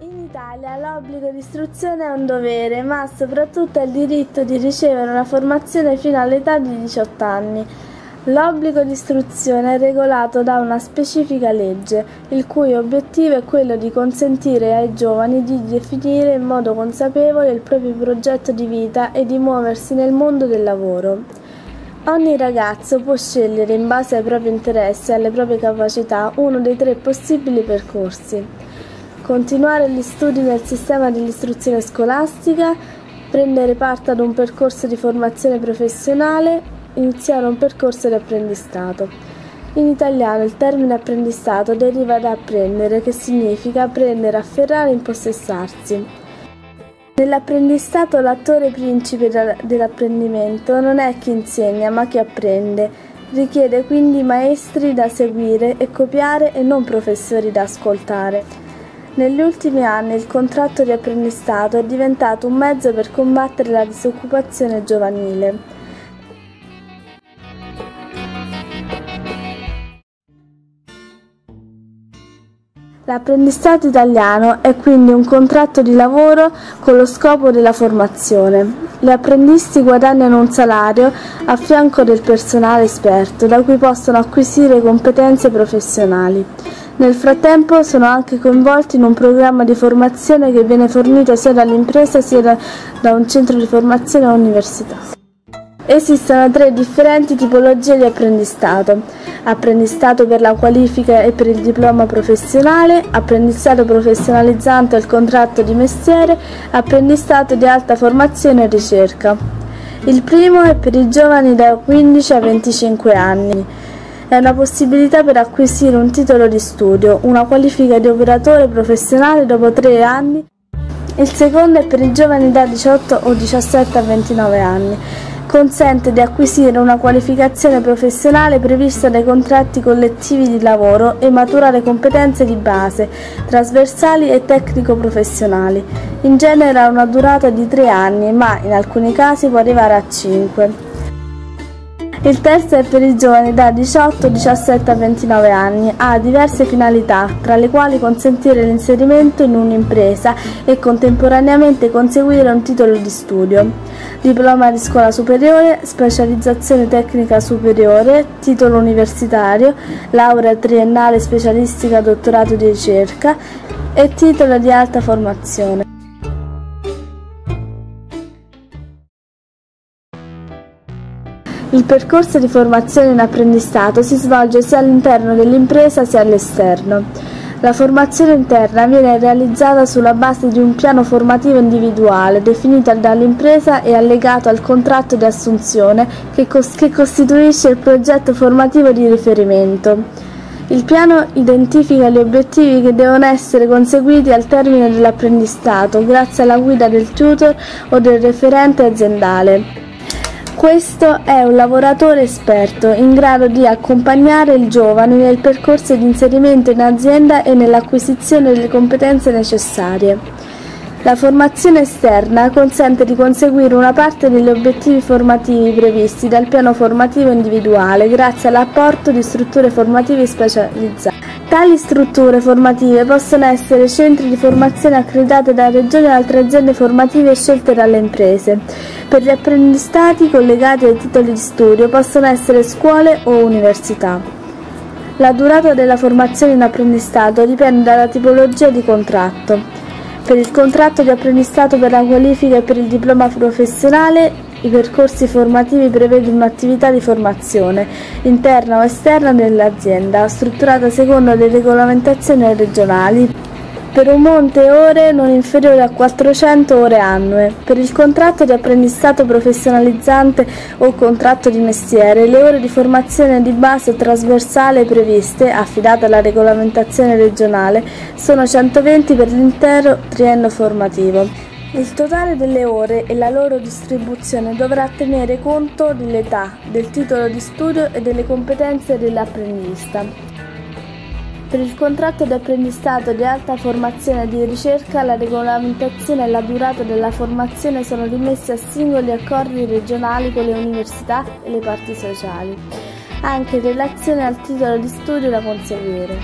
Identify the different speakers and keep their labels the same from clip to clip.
Speaker 1: In Italia l'obbligo di istruzione è un dovere, ma soprattutto è il diritto di ricevere una formazione fino all'età di 18 anni. L'obbligo di istruzione è regolato da una specifica legge, il cui obiettivo è quello di consentire ai giovani di definire in modo consapevole il proprio progetto di vita e di muoversi nel mondo del lavoro. Ogni ragazzo può scegliere in base ai propri interessi e alle proprie capacità uno dei 3 possibili percorsi: continuare gli studi nel sistema dell'istruzione scolastica, prendere parte ad un percorso di formazione professionale, iniziare un percorso di apprendistato. In italiano il termine apprendistato deriva da apprendere, che significa prendere, afferrare, impossessarsi. Nell'apprendistato l'attore principe dell'apprendimento non è chi insegna, ma chi apprende. Richiede quindi maestri da seguire e copiare e non professori da ascoltare. Negli ultimi anni il contratto di apprendistato è diventato un mezzo per combattere la disoccupazione giovanile. L'apprendistato italiano è quindi un contratto di lavoro con lo scopo della formazione. Gli apprendisti guadagnano un salario a fianco del personale esperto, da cui possono acquisire competenze professionali. Nel frattempo sono anche coinvolti in un programma di formazione che viene fornito sia dall'impresa sia da un centro di formazione o università. Esistono 3 differenti tipologie di apprendistato: apprendistato per la qualifica e per il diploma professionale, apprendistato professionalizzante al contratto di mestiere, apprendistato di alta formazione e ricerca. Il primo è per i giovani da 15 a 25 anni. È una possibilità per acquisire un titolo di studio, una qualifica di operatore professionale dopo 3 anni. Il secondo è per i giovani da 18 o 17 a 29 anni. Consente di acquisire una qualificazione professionale prevista dai contratti collettivi di lavoro e maturare competenze di base, trasversali e tecnico-professionali. In genere ha una durata di 3 anni, ma in alcuni casi può arrivare a 5. Il terzo è per i giovani da 18, 17 a 29 anni, ha diverse finalità, tra le quali consentire l'inserimento in un'impresa e contemporaneamente conseguire un titolo di studio. Diploma di scuola superiore, specializzazione tecnica superiore, titolo universitario, laurea triennale specialistica, dottorato di ricerca e titolo di alta formazione. Il percorso di formazione in apprendistato si svolge sia all'interno dell'impresa sia all'esterno. La formazione interna viene realizzata sulla base di un piano formativo individuale definito dall'impresa e allegato al contratto di assunzione che costituisce il progetto formativo di riferimento. Il piano identifica gli obiettivi che devono essere conseguiti al termine dell'apprendistato grazie alla guida del tutor o del referente aziendale. Questo è un lavoratore esperto in grado di accompagnare il giovane nel percorso di inserimento in azienda e nell'acquisizione delle competenze necessarie. La formazione esterna consente di conseguire una parte degli obiettivi formativi previsti dal piano formativo individuale grazie all'apporto di strutture formative specializzate. Tali strutture formative possono essere centri di formazione accreditati da regioni e altre aziende formative scelte dalle imprese. Per gli apprendistati collegati ai titoli di studio possono essere scuole o università. La durata della formazione in apprendistato dipende dalla tipologia di contratto. Per il contratto di apprendistato per la qualifica e per il diploma professionale, i percorsi formativi prevedono un'attività di formazione, interna o esterna dell'azienda, strutturata secondo le regolamentazioni regionali, per un monte ore non inferiore a 400 ore annue. Per il contratto di apprendistato professionalizzante o contratto di mestiere, le ore di formazione di base o trasversale previste, affidate alla regolamentazione regionale, sono 120 per l'intero triennio formativo. Il totale delle ore e la loro distribuzione dovrà tenere conto dell'età, del titolo di studio e delle competenze dell'apprendista. Per il contratto di apprendistato di alta formazione e di ricerca, la regolamentazione e la durata della formazione sono rimesse a singoli accordi regionali con le università e le parti sociali, anche in relazione al titolo di studio da conseguire.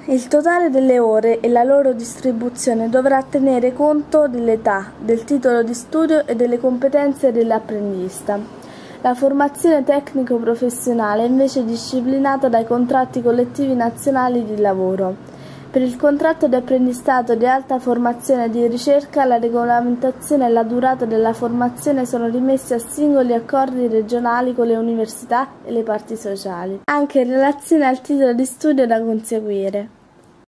Speaker 1: Il totale delle ore e la loro distribuzione dovrà tenere conto dell'età, del titolo di studio e delle competenze dell'apprendista. La formazione tecnico-professionale è invece disciplinata dai contratti collettivi nazionali di lavoro. Per il contratto di apprendistato di alta formazione e di ricerca, la regolamentazione e la durata della formazione sono rimesse a singoli accordi regionali con le università e le parti sociali, anche in relazione al titolo di studio da conseguire.